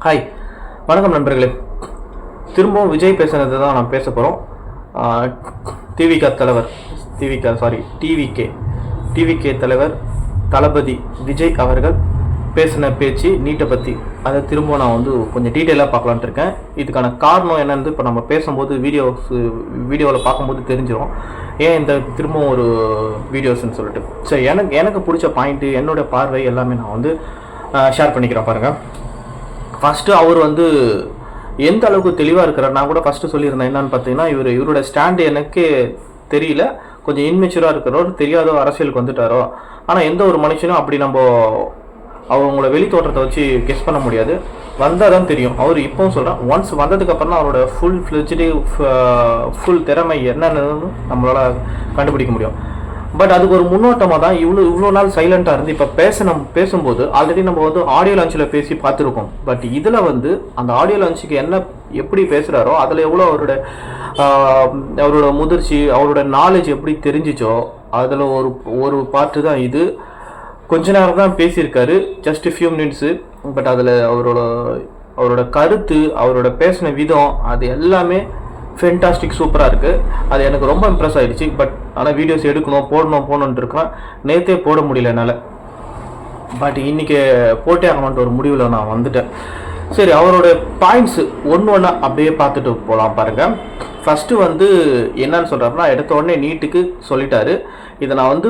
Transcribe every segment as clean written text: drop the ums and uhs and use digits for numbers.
Hi, வணக்கம் நண்பர்களே. திரும்பவும் விஜய் பேசுனது தான் நான் பேச போகிறோம். டிவிகே தலைவர் தளபதி விஜய் அவர்கள் பேசின பேச்சு நீட்டை பற்றி அதை திரும்ப நான் கொஞ்சம் டீட்டெயிலாக பார்க்கலான்ட்டு இருக்கேன். இதுக்கான காரணம் என்னன்னு இப்போ நம்ம பேசும்போது வீடியோவில் பார்க்கும்போது தெரிஞ்சிடும் ஏன் இந்த திரும்பவும் ஒரு வீடியோஸ்ன்னு சொல்லிட்டு. ஸோ எனக்கு பிடிச்ச பாயிண்ட்டு, என்னோடய பார்வை எல்லாமே நான் ஷேர் பண்ணிக்கிறேன் பாருங்கள். ஃபஸ்ட்டு அவர் எந்த அளவுக்கு தெளிவாக இருக்கிறார். நான் கூட ஃபஸ்ட்டு சொல்லியிருந்தேன் என்னன்னு பார்த்தீங்கன்னா, இவரோட ஸ்டாண்டு எனக்கு தெரியல, கொஞ்சம் இன்மெச்சூராக இருக்கிறவர், தெரியாதோ அரசியலுக்கு வந்துட்டாரோ. ஆனால் எந்த ஒரு மனுஷனும் அப்படி அவங்களோட வெளி தோற்றத்தை வச்சு கெஸ் பண்ண முடியாது, வந்தால் தான் தெரியும். அவர் இப்போவும் சொல்கிறேன், ஒன்ஸ் வந்ததுக்கப்புறம் தான் அவரோட ஃபுல் திறமை என்னன்னு நம்மளால் கண்டுபிடிக்க முடியும். பட் அதுக்கு ஒரு முன்னோட்டமாக தான் இவ்வளோ நாள் சைலண்ட்டாக இருந்து இப்போ பேசும்போது ஆல்ரெடி நம்ம ஆடியோ லான்ச்சில் பேசி பார்த்துருக்கோம். பட் இதில் அந்த ஆடியோ லான்ச்சுக்கு எப்படி பேசுகிறாரோ அதில் எவ்வளோ அவரோட முதிர்ச்சி, அவரோட நாலேஜ் எப்படி தெரிஞ்சிச்சோ அதில் ஒரு பார்ட்டு தான் இது. கொஞ்ச நேரம் தான் பேசியிருக்காரு, ஜஸ்ட் ஃபியூ மினிட்ஸு. பட் அதில் அவரோட கருத்து, அவரோட பேசின விதம், அது எல்லாமே ஃபென்டாஸ்டிக், சூப்பராக இருக்குது. அது எனக்கு ரொம்ப இம்ப்ரெஸ் ஆகிடுச்சு. பட் ஆனால் வீடியோஸ் எடுக்கணும், போடணுன்ட்டு இருக்கிறேன். நேற்றே போட முடியல என்னால். பட் இன்றைக்கி போட்டே ஆகணுன்ட்டு ஒரு முடிவில் நான் வந்துட்டேன். சரி, அவரோட பாயிண்ட்ஸு ஒன்று அப்படியே பார்த்துட்டு போகலாம் பாருங்கள். ஃபஸ்ட்டு என்னன்னு சொல்கிறாருன்னா, எடுத்த உடனே நீட்டுக்கு சொல்லிட்டாரு. இதை நான்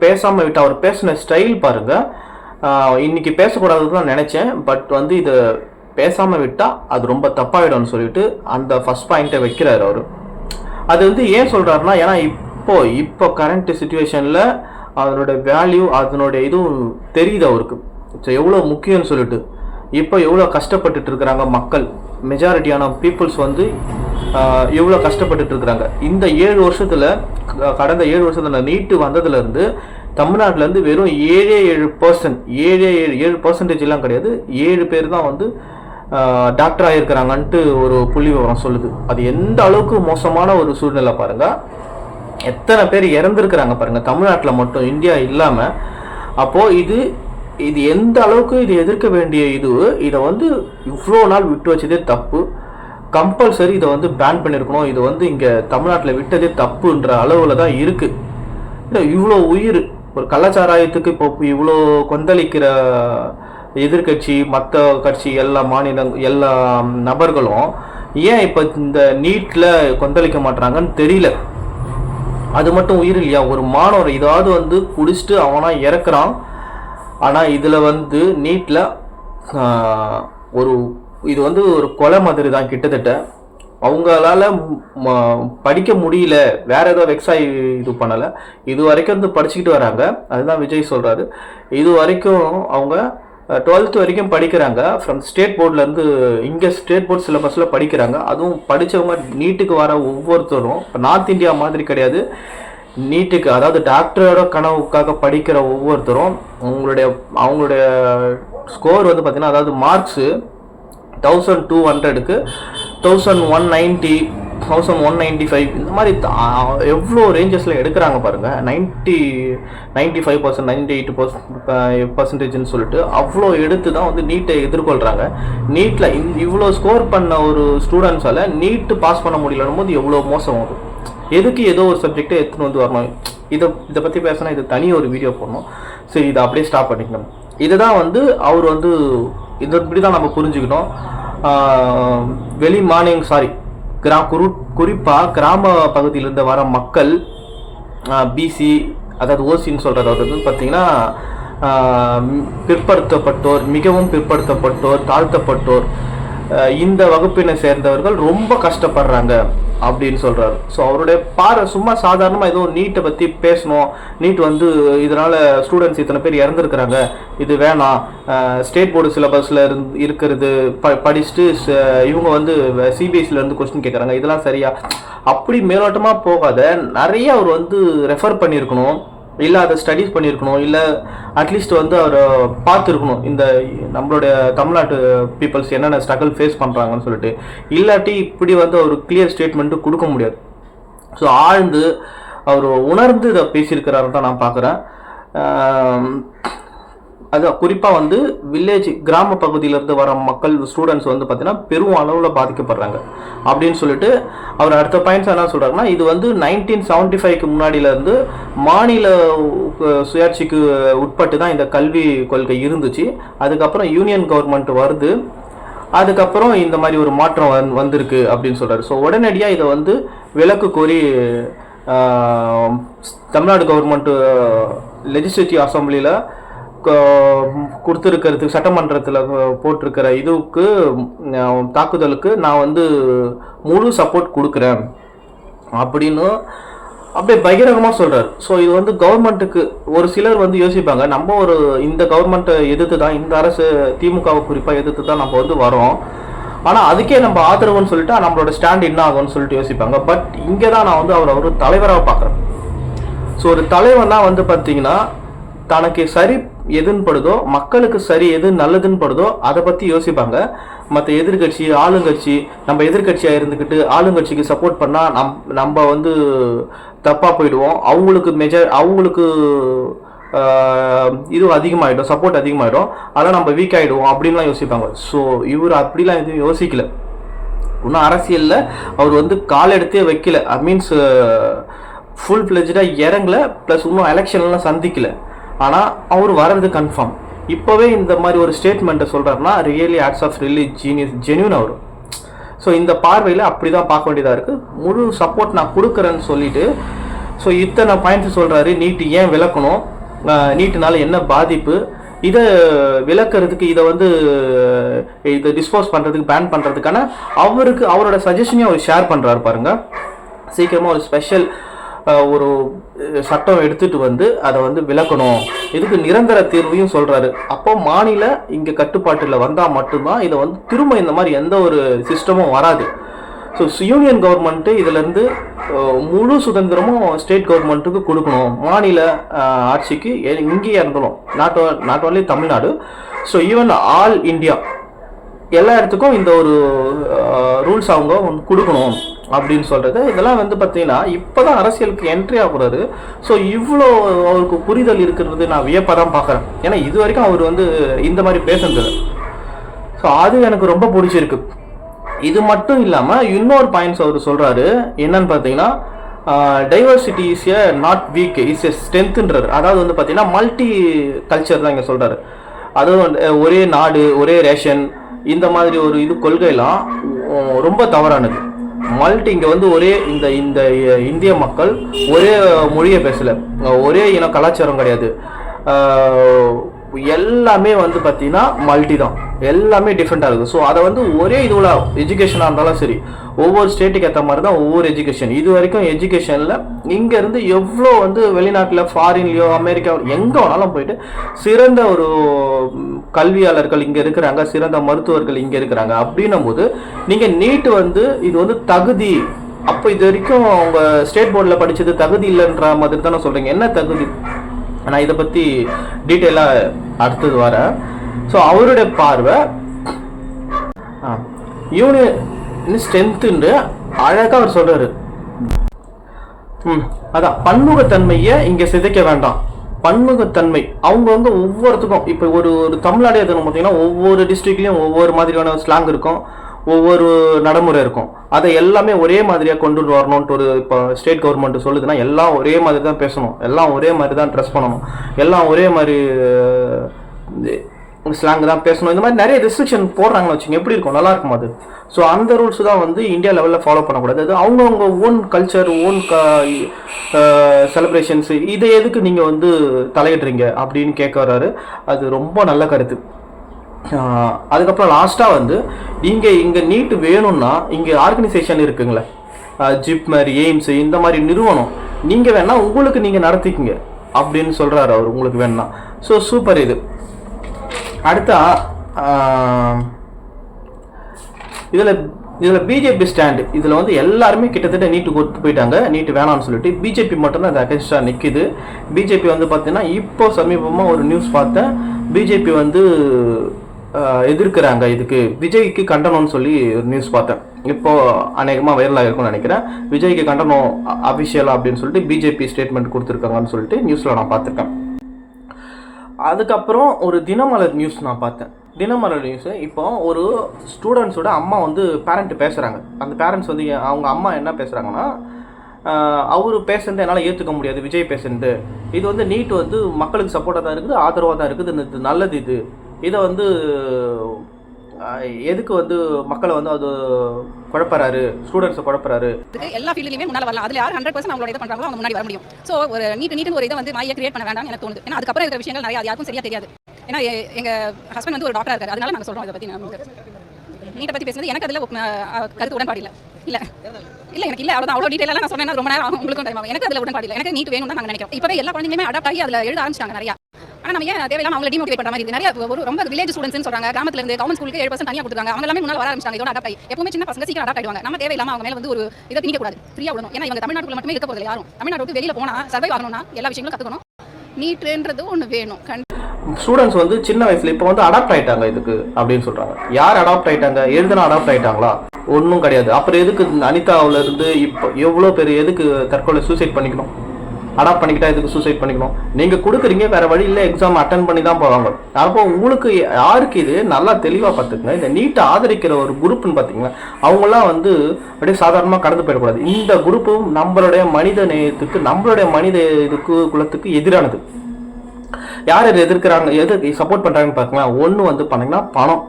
பேசாமல் விட்டு அவர் பேசின ஸ்டைல் பாருங்கள். இன்றைக்கி பேசக்கூடாதுன்னு தான் நினச்சேன். பட் இதை பேசாமல் விட்டால் அது ரொம்ப தப்பாகிடும்னு சொல்லிட்டு அந்த ஃபஸ்ட் பாயிண்ட்டை வைக்கிறார் அவர். அது ஏன் சொல்கிறாருன்னா, ஏன்னா இப்போ கரண்ட் சுச்சுவேஷனில் அதனோட வேல்யூ, அதனுடைய இதுவும் தெரியுது அவருக்கு. ஸோ எவ்வளோ முக்கியம்னு சொல்லிட்டு. இப்போ எவ்வளோ கஷ்டப்பட்டுட்டு இருக்கிறாங்க மக்கள், மெஜாரிட்டியான பீப்புள்ஸ் எவ்வளோ கஷ்டப்பட்டுட்டு இருக்கிறாங்க. இந்த 7 வருஷத்தில், கடந்த 7 வருஷத்தில் நீட்டு வந்ததுலேருந்து தமிழ்நாட்டிலேருந்து வெறும் 7% எல்லாம் கிடையாது, 7 பேர் தான் டாக்டர் ஆகியிருக்கிறாங்கன்ட்டு ஒரு புள்ளி விவரம் சொல்லுது. அது எந்த அளவுக்கு மோசமான ஒரு சூழ்நிலை பாருங்கள். எத்தனை பேர் இறந்துருக்கிறாங்க பாருங்கள் தமிழ்நாட்டில் மட்டும், இந்தியா இல்லாமல். அப்போது இது எந்த அளவுக்கு இது எதிர்க்க வேண்டிய இதை இவ்வளோ நாள் விட்டு வச்சதே தப்பு. கம்பல்சரி இதை பேன் பண்ணியிருக்கணும். இது இங்கே தமிழ்நாட்டில் விட்டதே தப்புன்ற அளவில் தான் இருக்குது. இவ்வளோ உயிர் ஒரு கள்ளச்சாராயத்துக்கு இப்போ இவ்வளோ கொந்தளிக்கிற எதிர்கட்சி, மற்ற கட்சி, எல்லா நபர்களும் ஏன் இப்போ இந்த நீட்டில் கொந்தளிக்க மாட்டாங்கன்னு தெரியல. அது மட்டும் உயிர் இல்லையா? ஒரு மாணவர் ஏதாவது குடிச்சிட்டு அவனா இறக்குறான். ஆனால் இதில் நீட்டில் இது ஒரு கொலை மாதிரி தான் கிட்டத்தட்ட. அவங்களால படிக்க முடியல, வேற ஏதோ வெக்ஸாகி இது பண்ணலை. இது வரைக்கும் படிச்சுக்கிட்டு வராங்க. அதுதான் விஜய் சொல்கிறாரு. இது வரைக்கும் அவங்க 12th வரைக்கும் படிக்கிறாங்க. ஃப்ரம் ஸ்டேட் போர்ட்லேருந்து, இங்கே ஸ்டேட் போர்ட் சிலபஸில் படிக்கிறாங்க. அதுவும் படித்தவங்க நீட்டுக்கு வர ஒவ்வொருத்தரும் இப்போ நார்த் இந்தியா மாதிரி கிடையாது. நீட்டுக்கு, அதாவது டாக்டரோட கனவுக்காக படிக்கிற ஒவ்வொருத்தரும் அவங்களுடைய ஸ்கோர் பார்த்தீங்கன்னா, அதாவது மார்க்ஸு 1200க்கு 1190, 1195 இந்த மாதிரி எவ்வளோ ரேஞ்சஸில் எடுக்கிறாங்க பாருங்கள். 95%, 98% சொல்லிட்டு அவ்வளோ எடுத்து தான் நீட்டை எதிர்கொள்கிறாங்க. நீட்டில் இவ்வளோ ஸ்கோர் பண்ண ஒரு ஸ்டூடெண்ட்ஸால் நீட்டு பாஸ் பண்ண முடியலன்னும் போது எவ்வளோ மோசம் வரும். எதுக்கு ஏதோ ஒரு சப்ஜெக்டை எடுத்துன்னு வரணும். இதை பற்றி பேசினா இது தனி ஒரு வீடியோ போடணும். சரி, இதை அப்படியே ஸ்டாப் பண்ணிக்கணும். இதுதான் அவர் இதை இப்படி தான் நம்ம புரிஞ்சுக்கணும். குறிப்பாக கிராம பகுதியிலிருந்து வர மக்கள், பிசி, அதாவது ஓசின்னு சொல்கிறது பார்த்தீங்கன்னா, பிற்படுத்தப்பட்டோர், மிகவும் பிற்படுத்தப்பட்டோர், தாழ்த்தப்பட்டோர், இந்த வகுப்பினை சேர்ந்தவர்கள் ரொம்ப கஷ்டப்படுறாங்க அப்படின்னு சொல்கிறாரு. ஸோ அவருடைய சும்மா சாதாரணமாக ஏதோ நீட்டை பற்றி பேசணும். நீட் இதனால் ஸ்டூடெண்ட்ஸ் இத்தனை பேர் இறந்துருக்குறாங்க, இது வேணாம், ஸ்டேட் போர்டு சிலபஸில் இருக்கிறது படிச்சுட்டு இவங்க சிபிஎஸ்சிலேருந்து கொஸ்டின் கேட்குறாங்க, இதெல்லாம் சரியா, அப்படி மேலோட்டமாக போகாத நிறைய அவர் ரெஃபர் பண்ணியிருக்கணும், இல்லை அதை ஸ்டடீஸ் பண்ணியிருக்கணும், இல்லை அட்லீஸ்ட் அவர் பார்த்துருக்கணும் இந்த நம்மளுடைய தமிழ்நாட்டு பீப்புள்ஸ் என்னென்ன ஸ்ட்ரகிள் ஃபேஸ் பண்ணுறாங்கன்னு சொல்லிட்டு. இல்லாட்டி இப்படி ஒரு கிளியர் ஸ்டேட்மெண்ட்டு கொடுக்க முடியாது. ஸோ ஆழ்ந்து அவர் உணர்ந்து இதை பேசியிருக்கிறாரு தான் நான் பார்க்குறேன். அது குறிப்பாக வந்து வில்லேஜ் கிராம பகுதியிலேருந்து வர மக்கள் ஸ்டூடெண்ட்ஸ் வந்து பார்த்தீங்கன்னா பெரும் அளவில் பாதிக்கப்படுறாங்க அப்படின்னு சொல்லிட்டு அவர் அடுத்த பாயிண்ட்ஸ் என்ன சொல்கிறாருன்னா, இது வந்து 1975க்கு முன்னாடியிலேருந்து மாநில சுயாட்சிக்கு உட்பட்டு தான் இந்த கல்வி கொள்கை இருந்துச்சு. அதுக்கப்புறம் யூனியன் கவர்மெண்ட் வருது, அதுக்கப்புறம் இந்த மாதிரி ஒரு மாற்றம் வந்திருக்கு அப்படின்னு சொல்கிறாரு. ஸோ உடனடியாக இதை வந்து விலக்கு கோரி தமிழ்நாடு கவர்மெண்ட்டு லெஜிஸ்லேட்டிவ் அசம்பிளியில் கொடுத்துருக்கிறதுக்கு சட்டமன்றத்தில் போட்டிருக்கிற இதுக்கு தாக்குதலுக்கு நான் வந்து முழு சப்போர்ட் கொடுக்குறேன் அப்படின்னு அப்படியே பகிரங்கமாக சொல்கிறார். ஸோ இது வந்து கவர்மெண்ட்டுக்கு ஒரு சிலர் வந்து யோசிப்பாங்க, நம்ம ஒரு இந்த கவர்மெண்ட்டை எதிர்த்து தான், இந்த அரசு திமுகவை குறிப்பாக எதிர்த்து தான் நம்ம வந்து வரோம், ஆனால் அதுக்கே நம்ம ஆதரவுன்னு சொல்லிட்டு நம்மளோட ஸ்டாண்ட் என்ன ஆகும்னு சொல்லிட்டு யோசிப்பாங்க. பட் இங்கே தான் நான் வந்து அவரை ஒரு தலைவராக பார்க்குறேன். ஸோ ஒரு தலைவனா வந்து பார்த்தீங்கன்னா தனக்கு சரி எதுன்னு படுதோ, மக்களுக்கு சரி எது நல்லதுன்னு படுதோ அதை பற்றி யோசிப்பாங்க. மற்ற எதிர்கட்சி ஆளுங்கட்சி, நம்ம எதிர்கட்சியாக இருந்துக்கிட்டு ஆளுங்கட்சிக்கு சப்போர்ட் பண்ணால் நம்ம வந்து தப்பாக போயிடுவோம், அவங்களுக்கு இது அதிகமாகிடும், சப்போர்ட் அதிகமாகிடும், அதெல்லாம் நம்ம வீக் ஆகிடுவோம் அப்படின்லாம் யோசிப்பாங்க. ஸோ இவர் அப்படிலாம் எதுவும் யோசிக்கல. இன்னும் அரசியலில் அவர் வந்து கால் எடுத்தே வைக்கல, மீன்ஸ் ஃபுல் ஃப்ளெஜ்டாக இறங்கல, ப்ளஸ் இன்னும் எலெக்ஷன்லாம் சந்திக்கல. ஆனால் அவர் வர்றது கன்ஃபார்ம். இப்போவே இந்த மாதிரி ஒரு ஸ்டேட்மெண்ட்டை சொல்கிறாருன்னா really odds of really genuine அவர். ஸோ இந்த பார்வையில் அப்படி தான் பார்க்க வேண்டியதாக இருக்குது. முழு சப்போர்ட் நான் கொடுக்குறேன்னு சொல்லிட்டு ஸோ இத்தனை பாயிண்ட்ஸ் சொல்கிறாரு. நீட்டு ஏன் விளக்கணும், நீட்டுனால என்ன பாதிப்பு, இதை விளக்குறதுக்கு, இதை டிஸ்போஸ் பண்ணுறதுக்கு, பேன் பண்ணுறதுக்கான அவரோட சஜஷனையும் அவர் ஷேர் பண்ணுறாரு பாருங்கள். சீக்கிரமாக ஒரு ஸ்பெஷல் ஒரு சட்டம் எடுத்துட்டு வந்து அதை வந்து விளக்கணும், இதுக்கு நிரந்தர தீர்வையும் சொல்கிறாரு. அப்போ மாநில இங்கே கட்டுப்பாட்டில் வந்தால் மட்டும்தான் இதை வந்து திரும்ப இந்த மாதிரி எந்த ஒரு சிஸ்டமும் வராது. ஸோ யூனியன் கவர்மெண்ட்டு இதிலேருந்து முழு சுதந்திரமும் ஸ்டேட் கவர்மெண்ட்டுக்கு கொடுக்கணும், மாநில ஆட்சிக்கு இங்கேயே இருந்தாலும், not only Tamil Nadu, so even all India எல்லா இடத்துக்கும் இந்த ஒரு ரூல்ஸ் அவங்க கொடுக்கணும் அப்படின்னு சொல்கிறது. இதெல்லாம் வந்து பார்த்தீங்கன்னா இப்போ தான் அரசியலுக்கு என்ட்ரி ஆகுறாரு. ஸோ இவ்வளோ அவருக்கு புரிதல் இருக்கிறது நான் வியப்பாக தான் பார்க்குறேன். ஏன்னா இது வரைக்கும் அவர் வந்து இந்த மாதிரி பேசுனதில்லை. ஸோ அது எனக்கு ரொம்ப பிடிச்சிருக்கு. இது மட்டும் இல்லாமல் இன்னொரு பாயிண்ட்ஸ் அவர் சொல்கிறாரு. என்னன்னு பார்த்தீங்கன்னா, diversity is a not weak, is a ஸ்ட்ரென்த்ன்றார். அதாவது வந்து பார்த்தீங்கன்னா மல்டி கல்ச்சர் தான் இங்கே சொல்கிறாரு. அதுவும் ஒரே நாடு ஒரே ரேஷன் இந்த மாதிரி ஒரு கொள்கையெல்லாம் ரொம்ப தவறானது. இங்கே வந்து ஒரே இந்த இந்திய மக்கள் ஒரே மொழியை பேசலை, ஒரே இன கலாச்சாரம் கிடையாது, எல்லாமே வந்து பார்த்தீங்கன்னா மல்டி தான், எல்லாமே டிஃப்ரெண்ட்டாக இருக்குது. ஸோ அதை வந்து ஒரே இதுவில் எஜுகேஷனாக இருந்தாலும் சரி, ஒவ்வொரு ஸ்டேட்டுக்கு ஏற்ற மாதிரி தான் ஒவ்வொரு எஜுகேஷன். இது வரைக்கும் எஜுகேஷனில் இங்கேருந்து எவ்வளோ வந்து வெளிநாட்டில் ஃபாரின்லையோ அமெரிக்காவில் எங்கே வேணாலும் போயிட்டு சிறந்த ஒரு கல்வியாளர்கள் இங்கே இருக்கிறாங்க, சிறந்த மருத்துவர்கள் இங்கே இருக்கிறாங்க. அப்படின்னும் போது நீங்கள் நீட்டு வந்து இது வந்து தகுதி, அப்போ இது வரைக்கும் அவங்க ஸ்டேட் போர்டில் படித்தது தகுதி இல்லைன்ற மாதிரி தானே சொல்கிறீங்க. என்ன தகுதி? நான் இதை பற்றி டீட்டெயிலாக அடுத்தது வரேன். ஸோ அவருடைய பார்வை யூனியன் ஸ்ட்ரென்த்துன்னு அழகாக அவர் சொல்கிறாரு. அதான் பன்முகத்தன்மையை இங்கே சிதைக்க வேண்டாம். பன்முகத்தன்மை அவங்கவுங்க ஒவ்வொருத்துக்கும், இப்போ ஒரு தமிழ்நாடு எதுன்னு பார்த்தீங்கன்னா ஒவ்வொரு டிஸ்ட்ரிக்ட்லேயும் ஒவ்வொரு மாதிரியான ஸ்லாங் இருக்கும், ஒவ்வொரு நடைமுறை இருக்கும். அதை எல்லாமே ஒரே மாதிரியாக கொண்டு வரணுன்ட்டு ஒரு இப்போ ஸ்டேட் கவர்மெண்ட் சொல்லுதுன்னா எல்லாம் ஒரே மாதிரி தான் பேசணும், எல்லாம் ஒரே மாதிரி தான் ட்ரெஸ் பண்ணணும், எல்லாம் ஒரே மாதிரி ஸ்லாங் தான் பேசணும். இந்த மாதிரி நிறைய ரெஸ்ட்ரிக்ஷன் போடுறாங்கன்னு வச்சுங்க, எப்படி இருக்கும், நல்லா இருக்கும் அது. ஸோ அந்த ரூல்ஸ் தான் வந்து இந்தியா லெவலில் ஃபாலோ பண்ணக்கூடாது. அது அவங்கவுங்க ஓன் கல்ச்சர், ஓன் செலிப்ரேஷன்ஸு, இதை எதுக்கு நீங்கள் வந்து தலையிடுறீங்க அப்படின்னு கேட்க வர்றாரு. அது ரொம்ப நல்ல கருத்து. அதுக்கப்புறம் லாஸ்ட்டாக வந்து இங்கே நீட்டு வேணும்னா இங்கே ஆர்கனைசேஷன் இருக்குங்களே, ஜிப்மர், எய்ம்ஸ், இந்த மாதிரி நிறுவனம், நீங்கள் வேணா உங்களுக்கு நீங்கள் நடத்திக்குங்க அப்படின்னு சொல்கிறாரு அவர், உங்களுக்கு வேணா. So super. அடுத்தா இதில் பிஜேபி ஸ்டாண்டு, இதில் வந்து எல்லாருமே கிட்டத்தட்ட நீட்டு கொடுத்து போயிட்டாங்க, நீட்டு வேணாம்னு சொல்லிட்டு. பிஜேபி மட்டும்தான் அந்த அகென்ஸ்டாக நிற்கிது. பிஜேபி வந்து பார்த்தீங்கன்னா இப்போ சமீபமாக ஒரு நியூஸ் பார்த்தேன், பிஜேபி வந்து எதிர்க்கிறாங்க, இதுக்கு விஜய்க்கு கண்டனம்னு சொல்லி ஒரு நியூஸ் பார்த்தேன். இப்போது அநேகமாக வைரலாக இருக்கும்னு நினைக்கிறேன். விஜய்க்கு கண்டனம் அஃபிஷியலாக அப்படின்னு சொல்லிட்டு பிஜேபி ஸ்டேட்மெண்ட் கொடுத்துருக்காங்கன்னு சொல்லிட்டு நியூஸில் நான் பார்த்துருக்கேன். அதுக்கப்புறம் ஒரு தினமலர் நியூஸ் நான் பார்த்தேன். தினமலர் நியூஸு இப்போ ஒரு ஸ்டூடெண்ட்ஸோட அம்மா வந்து பேரண்ட் பேசுகிறாங்க. அந்த பேரண்ட்ஸ் வந்து அவங்க அம்மா என்ன பேசுகிறாங்கன்னா, அவர் பேசுறது என்னால் ஏற்றுக்க முடியாது, விஜய் பேசுறது. இது வந்து நீட் வந்து மக்களுக்கு சப்போர்ட்டாக தான் இருக்குது, ஆதரவாக தான் இருக்குது, இது நல்லது. இதை வந்து எதுக்கு வந்து மக்களை வந்து அது குழப்பறாரு, ஸ்டூடெண்ட்ஸை குழப்பறாரு. எல்லா ஃபீல்ட்லையுமே முன்னால வரலாம். அதில் யார் 100% அவங்களோட இதை பண்ணுறாங்களோ அவங்க முன்னாடி வர முடியும். ஸோ ஒரு நீட் ஒரு இதை வந்து மாயை கிரியேட் பண்ண வேண்டாம்னு எனக்கு தோணுது. ஏன்னா அதுக்கப்புறம் இருக்கிற விஷயங்கள் நிறைய யாருக்கும் சரியா தெரியாது. ஏன்னா எங்கள் ஹஸ்பண்ட் வந்து ஒரு டாக்டராக இருக்காரு, அதனால நாங்கள் சொல்கிறோம். இதை பற்றி நீட்டை பற்றி பேசுறது எனக்கு அதில் கருத்து உடன்பாடு இல்லை எனக்கு இல்லை. அவ்வளோ டீட்டெயிலாக நான் சொன்னேன்னா ரொம்ப நேரம் ஆகும், உங்களுக்கும் டைம் ஆகும். எனக்கு அதில் உடன்பாடு இல்லை. எனக்கு நீட் வேணும் தான் நாங்கள் நினைக்கிறோம். இப்போவே எல்லா குழந்தைங்களுமே அடாப்ட் ஆகி அதில் எழுத ஆரம்பிச்சிட்டாங்க நிறையா. ஆனால் நம்ம ஏன் தேவையில்லாம அவங்களை டிமோட்டிவேட் பண்ணுற மாதிரி நிறைய ஒரு ரொம்ப வில்லேஜ் ஸ்டூடெண்ட்ஸ் சொல்றாங்க, கிராமத்துல இருந்து கவர்மெண்ட் ஸ்கூலுக்கு 7% தனியாக கொடுத்துருக்காங்க. அவங்க எல்லாமே முன்னாள் வர ஆரம்பிச்சாங்க. இதோட அடாப்ட் ஆகி எப்பவுமே சின்ன பசங்க சீக்கிரம் அடாப்ட் ஆயிடுவாங்க. நம்ம தேவையில்லாம அவங்க மேலே வந்து ஒரு இதை திணிக்க கூடாது, ஃப்ரீயாக விடணும். ஏன்னா இவங்க தமிழ்நாட்டுக்குள்ள மட்டுமே இருக்க போதில்லை. யாரும் தமிழ்நாடு விட்டு வெளியில் போனால் சர்வை ஆகணும்னா எல்லா விஷயங்களும் கற்றுக்கணும். நீட்ன்றது ஒன்று வேணும். ஸ்டூடெண்ட்ஸ் வந்து சின்ன வயசுல இப்போ வந்து அடாப்ட் ஆயிட்டாங்க இதுக்கு அப்படின்னு சொல்றாங்க. யார் அடாப்ட் ஆயிட்டாங்க? எழுதுனா அடாப்ட் ஆயிட்டாங்களா? ஒன்றும் கிடையாது. அப்புறம் எதுக்கு அனிதாவில இருந்து இப்போ எவ்வளோ பேர் எதுக்கு தற்கொலை சூசைட் பண்ணிக்கணும்? அடாப்ட் பண்ணிக்கிட்டா எதுக்கு சூசைட் பண்ணிக்கணும்? நீங்க கொடுக்குறீங்க, வேற வழி இல்லை, எக்ஸாம் அட்டன் பண்ணி தான் போவாங்க. அப்போ உங்களுக்கு யாருக்கு இது நல்லா தெளிவாக பார்த்துக்குங்க. இந்த நீட்டை ஆதரிக்கிற ஒரு குரூப்னு பார்த்தீங்கன்னா அவங்களாம் வந்து அப்படியே சாதாரணமாக கடந்து போயிடக்கூடாது. இந்த குரூப்பும் நம்மளுடைய மனித நேயத்துக்கு, நம்மளுடைய மனித இதுக்கு குலத்துக்கு எதிரானது. யார் எதிர்க்கிறாங்க, எது சப்போர்ட் பண்ணுறாங்கன்னு பார்க்கலாம். ஒன்று வந்து பார்த்தீங்கன்னா பணம்.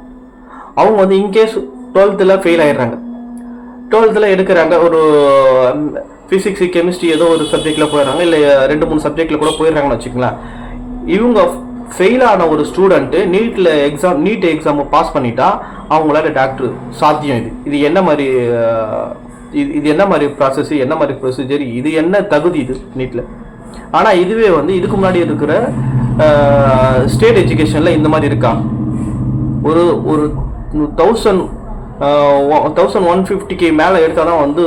அவங்க வந்து இன்கேஸ் 12th ஃபெயில் ஆயிடுறாங்க, 12th எடுக்கிறாங்க, ஒரு ஃபிசிக்ஸ் கெமிஸ்ட்ரி ஏதோ ஒரு சப்ஜெக்டில் போயிடுறாங்க, இல்லை 2-3 சப்ஜெக்டில் கூட போயிடுறாங்கன்னு வச்சுக்கலாம். இவங்க ஃபெயில் ஆன ஒரு ஸ்டூடெண்ட்டு நீட் எக்ஸாம் பாஸ் பண்ணிட்டா அவங்களால டாக்டர் சாத்தியம். இது என்ன மாதிரி இது என்ன மாதிரி ப்ராசஸ், என்ன மாதிரி ப்ரொசீஜர், இது என்ன தகுதி இது நீட்டில்? ஆனால் இதுவே வந்து இதுக்கு முன்னாடி இருக்கிற ஸ்டேட் எஜுகேஷனில் இந்த மாதிரி இருக்கா? ஒரு 1150K மேலே எடுத்தால் தான் வந்து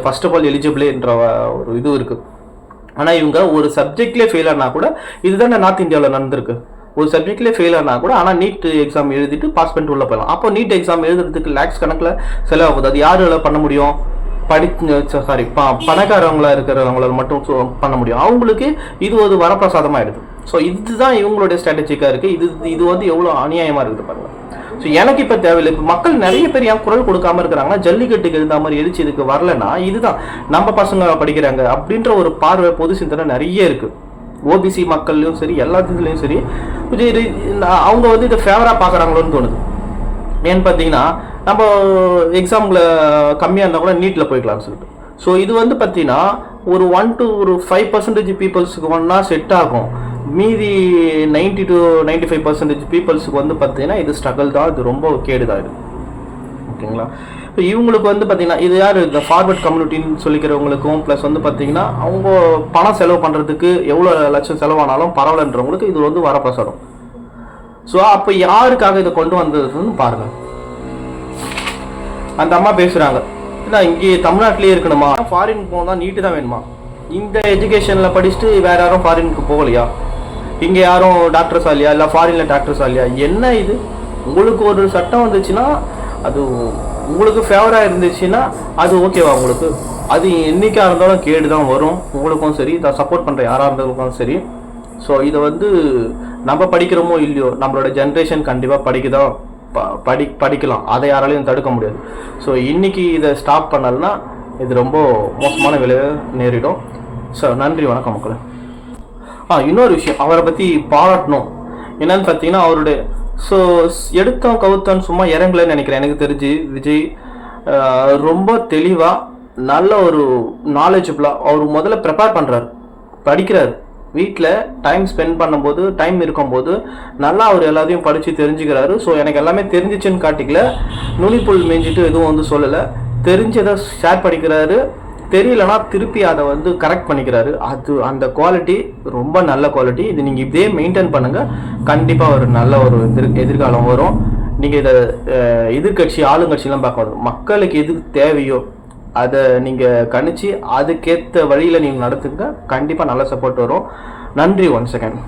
ஃபர்ஸ்ட் ஆஃப் ஆல் எலிஜிபிள்ன்ற ஒரு இது இருக்குது. ஆனால் இவங்க ஒரு சப்ஜெக்ட்லேயே ஃபெயில் ஆனால் கூட, இதுதானே நார்த் இந்தியாவில் நடந்திருக்கு, ஒரு சப்ஜெக்ட்லேயே ஃபெயில் ஆனால் கூட ஆனால் நீட் எக்ஸாம் எழுதிட்டு பாஸ் பண்ணிட்டு உள்ள போயிடலாம். அப்போ நீட் எக்ஸாம் எழுதுறதுக்கு லேக்ஸ் கணக்கில் செலவாகுது. அது யாரால பண்ண முடியும்? பணக்காரவங்களா இருக்கிறவங்களால மட்டும் பண்ண முடியும். அவங்களுக்கு இது ஒரு வரப்பிரசாதமாக ஆயிடுது. ஸோ இதுதான் இவங்களுடைய ஸ்ட்ராட்டஜிக்காக இருக்குது. இது வந்து எவ்வளோ அநியாயமாக இருக்குது பாருங்க. ஸோ எனக்கு இப்போ தேவையில்லை. இப்போ மக்கள் நிறைய பேர் ஏன் குரல் கொடுக்காம இருக்கிறாங்கன்னா, ஜல்லிக்கட்டுக்கு எழுந்த மாதிரி எழுச்சி இதுக்கு வரலன்னா இதுதான் நம்ம பசங்க படிக்கிறாங்க அப்படின்ற ஒரு பார்வை, பொது சிந்தனை நிறைய இருக்குது. ஓபிசி மக்கள்லையும் சரி, எல்லாத்துலேயும் சரி, அவங்க வந்து இதை ஃபேவராக பார்க்குறாங்களோன்னு தோணுது. ஏன்னு பார்த்தீங்கன்னா, நம்ம எக்ஸாமில் கம்மியாக இருந்தால் கூட நீட்டில் போய்க்கலாம்னு சொல்லிட்டு. ஸோ இது வந்து பார்த்தீங்கன்னா ஒரு 1 to 5% பீப்புள்ஸுக்கு ஒன்றா செட் ஆகும். மீதி 90 to 95% பீப்புள்ஸுக்கு வந்து பார்த்தீங்கன்னா இது ஸ்ட்ரகிள் தான், இது ரொம்ப கேடு தான் இது. ஓகேங்களா? இப்போ இவங்களுக்கு வந்து பார்த்தீங்கன்னா இது யார், இந்த ஃபார்வர்ட் கம்யூனிட்டின்னு சொல்லிக்கிறவங்களுக்கும் ப்ளஸ் வந்து பார்த்தீங்கன்னா அவங்க பணம் செலவு பண்ணுறதுக்கு எவ்வளோ லட்சம் செலவானாலும் பரவாயில்லன்றவங்களுக்கு இது வந்து வரப்பிரசாதம். ஸோ அப்போ யாருக்காக இதை கொண்டு வந்ததுன்னு பாருங்கள். அந்த அம்மா பேசுகிறாங்க, இல்லை இங்கே தமிழ்நாட்டிலே இருக்கணுமா, ஃபாரின் போனால் நீட்டு தான் வேணுமா? இந்த எஜுகேஷனில் படிச்சுட்டு வேறு யாரும் ஃபாரினுக்கு போகலையா? இங்கே யாரும் டாக்டர்ஸ் ஆகலையா? இல்லை ஃபாரினில் டாக்டர்ஸ் ஆகலையா? என்ன இது? உங்களுக்கு ஒரு சட்டம் வந்துச்சுன்னா, அது உங்களுக்கு ஃபேவராக இருந்துச்சுன்னா அது ஓகேவா உங்களுக்கு? அது என்றைக்காக இருந்தாலும் கேடு தான் வரும் உங்களுக்கும் சரி, இதை சப்போர்ட் பண்ணுற யாராக இருந்தாலும் சரி. ஸோ இதை வந்து நம்ம படிக்கிறோமோ இல்லையோ, நம்மளோட ஜென்ரேஷன் கண்டிப்பாக படிக்கலாம், அதை யாராலையும் தடுக்க முடியாது. ஸோ இன்றைக்கி இதை ஸ்டாப் பண்ணலன்னா இது ரொம்ப மோசமான விளைவை நேரிடும். ஸோ நன்றி, வணக்கம் மக்களே. இன்னொரு விஷயம் அவரை பற்றி பாராட்டணும். என்னன்னு பார்த்தீங்கன்னா, அவருடைய எடுத்தோம் கவுத்தோன்னு சும்மா இறங்கலன்னு நினைக்கிறேன். எனக்கு தெரிஞ்சு விஜய் ரொம்ப தெளிவாக நல்ல ஒரு நாலேஜபிளாக அவர் முதல்ல ப்ரிப்பேர் பண்ணுறாரு, படிக்கிறாரு. வீட்டில் டைம் ஸ்பெண்ட் பண்ணும்போது, டைம் இருக்கும்போது நல்லா அவர் எல்லாத்தையும் படித்து தெரிஞ்சுக்கிறாரு. ஸோ எனக்கு எல்லாமே தெரிஞ்சிச்சுன்னு காட்டிக்கல, நுனிப்புல் மேய்ஞ்சிட்டு எதுவும் வந்து சொல்லலை. தெரிஞ்சதை ஷேர் பண்ணிக்கிறாரு, தெரியலனா திருப்பி அதை வந்து கரெக்ட் பண்ணிக்கிறாரு. அந்த குவாலிட்டி ரொம்ப நல்ல குவாலிட்டி. இது நீங்கள் இதே மெயின்டைன் பண்ணுங்கள், கண்டிப்பாக ஒரு நல்ல ஒரு எதிர்காலம் வரும். நீங்கள் இதை எதிர்கட்சி ஆளுங்கட்சியெலாம் பார்க்க, மக்களுக்கு எது தேவையோ அதை நீங்கள் கணிச்சு அதுக்கேற்ற வழியில் நீங்கள் நடத்துங்க, கண்டிப்பாக நல்ல சப்போர்ட் வரும். நன்றி. 1 செகண்ட்.